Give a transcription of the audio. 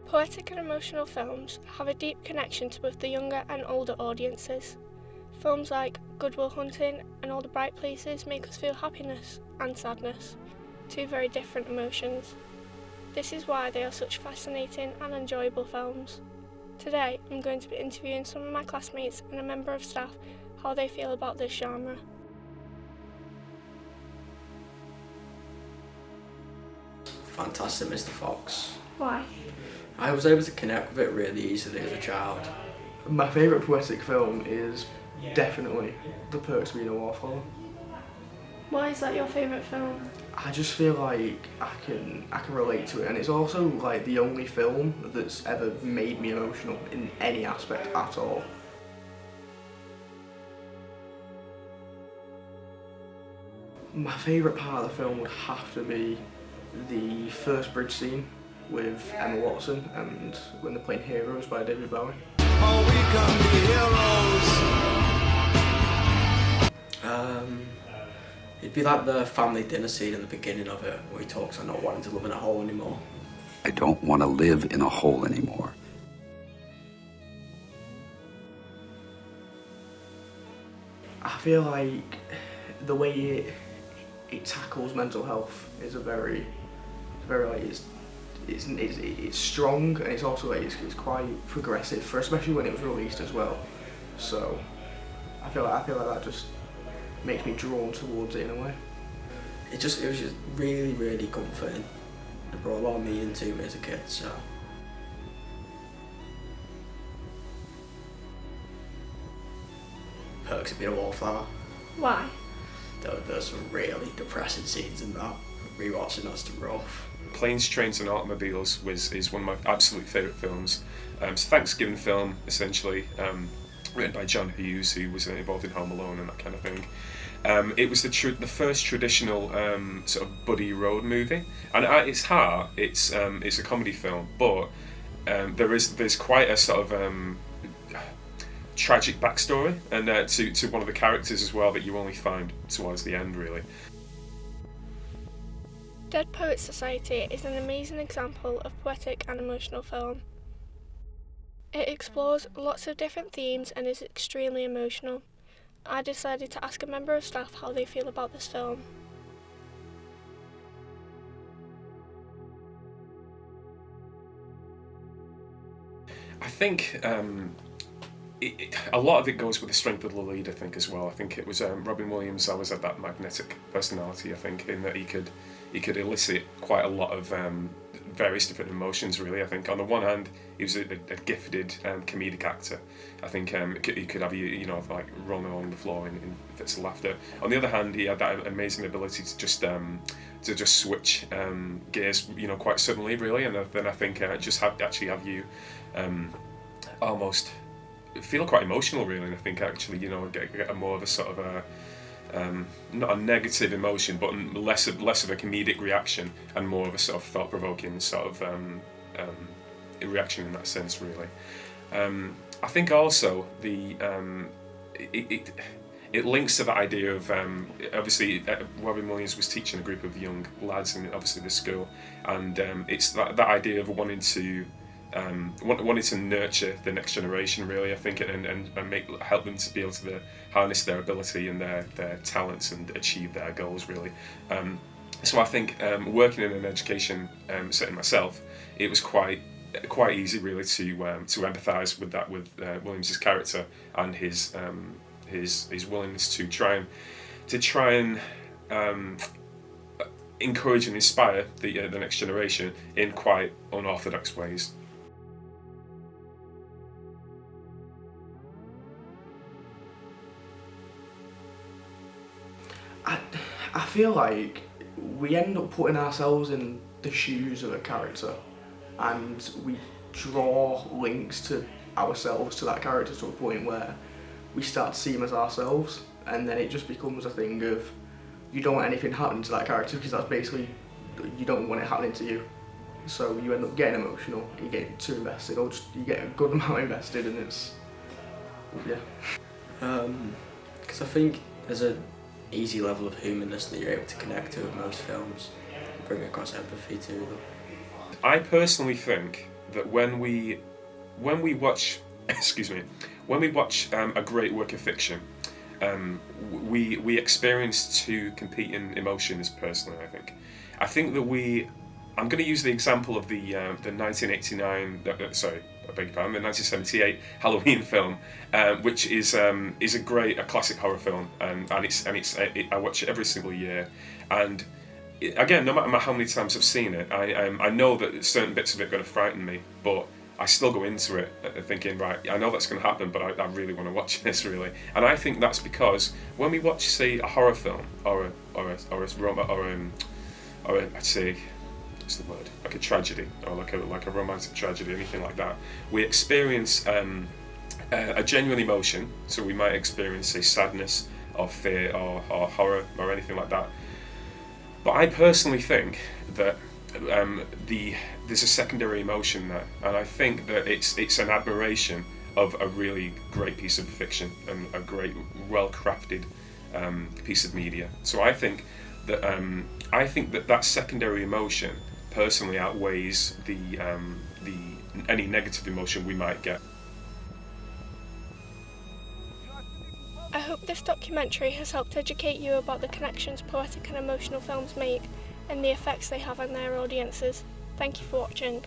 Poetic and emotional films have a deep connection to both the younger and older audiences. Films like Good Will Hunting and All the Bright Places make us feel happiness and sadness, two very different emotions. This is why they are such fascinating and enjoyable films. Today I'm going to be interviewing some of my classmates and a member of staff how they feel about this genre. Fantastic Mr. Fox. Why? I was able to connect with it really easily as a child. My favourite Poetic film is definitely The Perks of Being a Wallflower. Why is that your favourite film? I just feel like I can relate to it, and it's also like the only film that's ever made me emotional in any aspect at all. My favourite part of the film would have to be the first bridge scene with Emma Watson and when they're playing Heroes by David Bowie. Oh, we can be heroes. It'd be like the family dinner scene in the beginning of it where he talks about not wanting to live in a hole anymore. I don't want to live in a hole anymore. I feel like the way it tackles mental health is very like it's strong, and it's also like it's quite progressive for especially when it was released as well. So I feel like that just makes me drawn towards it in a way. It was just really, really comforting. It brought a lot of meaning to me as a kid, so. Perks of Being a Wallflower. Why? There's some really depressing scenes in that. Rewatching that's rough. Planes, Trains and Automobiles is one of my absolute favourite films. It's a Thanksgiving film, essentially, written by John Hughes, who was involved in Home Alone and that kind of thing. It was the first traditional sort of buddy road movie, and at its heart, it's a comedy film, but there's quite a sort of tragic backstory and to one of the characters as well that you only find towards the end, really. Dead Poets Society is an amazing example of poetic and emotional film. It explores lots of different themes and is extremely emotional. I decided to ask a member of staff how they feel about this film. I think a lot of it goes with the strength of the lead, I think, as well. I think it was Robin Williams always had that magnetic personality, I think, in that he could elicit quite a lot of various different emotions, really. I think on the one hand, he was a gifted comedic actor. I think he could have you like rolling along the floor in fits of laughter. On the other hand, he had that amazing ability to just switch gears, quite suddenly, really. And then I think just have you almost feel quite emotional, really. And I think actually, get a more of a sort of a not a negative emotion, but less of a comedic reaction and more of a sort of thought-provoking sort of reaction in that sense, really. I think also it links to that idea of obviously Robin Williams was teaching a group of young lads in obviously the school, and it's that idea of wanting to nurture the next generation, really, I think, and help them to be able to harness their ability and their talents and achieve their goals, really. So I think working in an education setting myself, it was quite easy, really, to empathise with that, with Williams's character and his willingness to try and encourage and inspire the next generation in quite unorthodox ways. I feel like we end up putting ourselves in the shoes of a character, and we draw links to ourselves to that character to a point where we start to see him as ourselves, and then it just becomes a thing of you don't want anything happening to that character because that's basically, you don't want it happening to you. So you end up getting emotional, you get too invested, or just you get a good amount invested, and it's, yeah. Because I think there's an easy level of humanness that you're able to connect to with most films, bring across empathy to them. I personally think that when we watch when we watch a great work of fiction, we experience two competing emotions personally. I think that I'm going to use the example of the 1989 I beg your pardon, the 1978 Halloween film, which is a classic horror film, and I watch it every single year, and again, no matter how many times I've seen it, I know that certain bits of it are going to frighten me, but I still go into it thinking, right, I know that's going to happen, but I really want to watch this, really. And I think that's because when we watch, say, a horror film or I'd say, what's the word? Like a tragedy or like a romantic tragedy, anything like that, we experience a genuine emotion. So we might experience, say, sadness or fear or horror or anything like that. But I personally think that there's a secondary emotion there, and I think that it's an admiration of a really great piece of fiction and a great, well-crafted piece of media. So I think that secondary emotion personally outweighs the any negative emotion we might get. I hope this documentary has helped educate you about the connections poetic and emotional films make and the effects they have on their audiences. Thank you for watching.